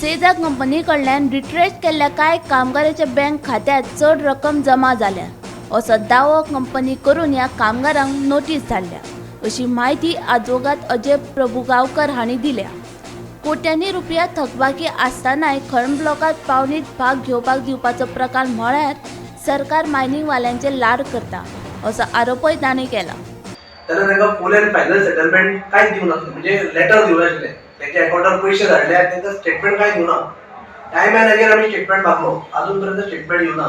सेजा company कडल्यान retrace केल्ल्या कांय कामगारांच्या बँक खात्यांत चड रक्कम जमा जाल्या असो दावो कंपनी करून ह्या कामगारांक नोटीस धाडल्या अशी माहिती आजोगाद अजय प्रभुगांवकर हांणी दिल्या। कोट्यांनी रुपया थकबाकी आसतनाय खण ब्लॉकात पावणीत भाग घेवपाक दिवपाचो प्रकार म्हळ्यार सरकार मायनिंग वाल्यांचे लाड करता असो आरोपय ताणें केला। त्याला तांकां फुल एंड फायनल सेटलमेंट कांयच दिवना, म्हणजे लेटर दिवना आशिल्लें तेंच्या अकाउंटार पयशे धाडले आनी तांकां स्टेटमेंट कांय दिवना। टायमान हाजेर आमी स्टेटमेंट मागलो, अजून पर्यंत स्टेटमेंट येवना।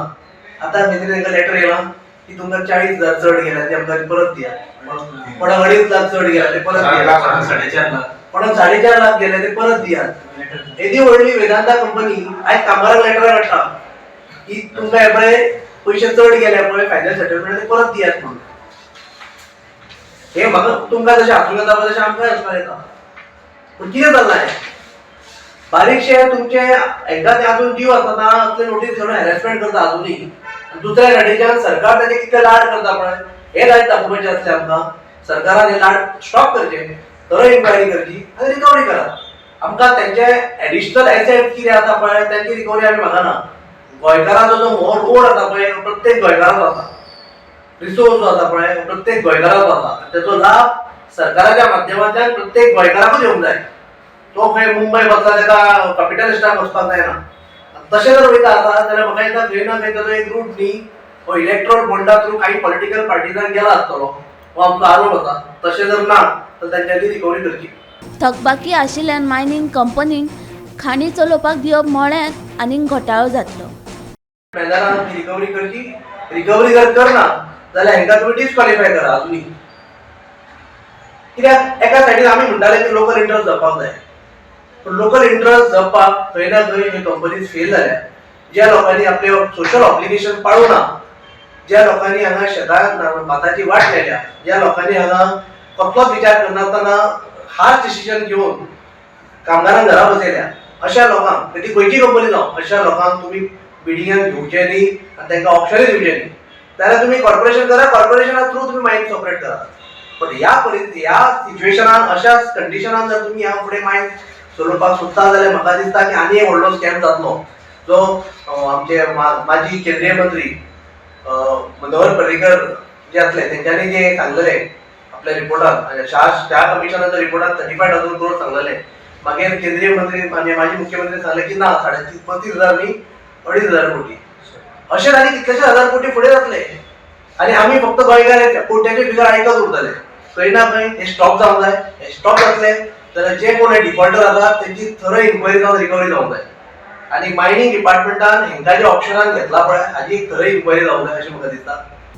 आतां कितें तांकां लेटर येयला की तुमकां 40,000 चड गेल्या ते आमकां परत दिया, कोणाक 2.5 लाख चड गेल्या ते परत दिया, कोणाक 4.5 लाख गेले ते परत दिया। एदी व्हडली वेदांता कंपनी आयज कामगारांक लेटर धाडटा की तुमकां हे पळय पयशे चड गेल्या पळय फायनल सेटलमेंट ते परत दियात म्हणून। हे म्हाका तुमकां जशें हातून येता तशें आमकां हातून येता, पूण कितें जालां हें बारीकशे तुमचे हांकां ते अजून जीव आसतना असले नोटीस घेवन हॅरेसमेंट करता अजुनूय। दुसऱ्या सायडीच्यान सरकार ताचे कितले लाड करता पळय हे लाड दाखोवपाचे आसले आमकां। सरकारान हे लाड स्टॉप करचे, थरोय इन्क्वायरी करची आनी रिकवरी करात। आमकां तेंचे एडिशनल एसेट कितें आसा पळय तेंची रिकवरी आमी मागना। गोंयकारांचो जो हो रोड आसा पळय प्रत्येक गोंयकाराचो आसा, रिसोर्स जो आसा पळय प्रत्येक गोंयकाराचो आसा, तेचो लाभ सरकाराच्या माध्यमांतल्यान प्रत्येक गोंयकाराकूच येवंक जाय। तो खंय मुंबय वचला तेका कॅपिटलिस्टाक वचपाक जायना। तशें जर वयता आसा जाल्यार म्हाका दिसता खंय ना खंय ताचो एक रूट न्ही हो इलेक्ट्रॉल बॉन्डा थ्रू काही पॉलिटिकल पार्टीजांक गेला आसतलो, हो आमचो आरोप आसा। तशें जर ना तर तांच्यानी रिकवरी करची। थकबाकी आशिल्ल्यान मायनिंग कंपनीक खाणी चलोवपाक दिवप म्हळ्यार आनीक घोटाळो जातलो। बेजारान रिकवरी करची, रिकवरी जर करना जाल्यार हांकां तुमी डिस्क्वॉलिफाय करा अजुनी। कित्याक एका सायडीन आमी म्हणटाले की लोकल इंट्रस्ट जपपाक जाय, पूण लोकल इंट्रस्ट जपपाक खंय ना खंय ह्यो कंपनीज फेल जाल्या। ज्या लोकांनी आपले सोशल ऑब्लिगेशन पाळूना, ज्या लोकांनी हांगा शेतांत भाताची वाट लायल्या, ज्या लोकांनी हांगा कसलोच विचार करनासतना हार्श डिसिजन घेवन कामगारांक घरा बसयल्या, अशा लोकांक ती खंयची कंपनी जावं अशा लोकांक तुमी बिडिंगान घेवचे न्ही आनी तांकां ऑप्शनूय दिवचे न्ही। जाल्यार तुमी कॉर्पोरेशन करा, कॉर्पोरेशना थ्रू तुमी मायन सेपरेट करा। पण ह्या सिच्युएशनान अशा कंडिशनान जर तुमी ह्या फुडें मायन चलोवपाक सोदता जाल्यार म्हाका दिसता की आनी एक व्हडलो स्कॅम जातलो, जो आमचे माजी केंद्रीय मंत्री मनोहर पर्रीकर जे आसले तेंच्यांनी जे सांगलेले आपल्या रिपोर्टान, शाह कमिशनाच्या रिपोर्टान 35,000 करोड सांगलेले। मागीर केंद्रीय मंत्री आनी माजी मुख्यमंत्री सांगले की ना 35,000 न्ही 2,500 कोटी, अशें आनी कितलेशे हजार कोटी फुडें जातले आनी आमी फक्त गोंयकार कोट्याचे फिगर आयकत उरतले। खंय ना खंय हे स्टॉप जावंक जाय। हे स्टॉप जातले जाल्यार जे कोण हे डिफॉल्टर आसा तेंची थरोय इन्क्वायरी जावन रिकवरी जावंक जाय आनी मायनिंग डिपार्टमेंटान हेंकां जे ऑप्शनान घेतला पळय हाजी थरोय इन्क्वायरी जावंक जाय अशें म्हाका दिसता।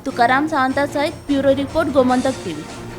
तुकाराम सावंता सयत ब्युरो रिपोर्ट गोमंतक टीव्ही।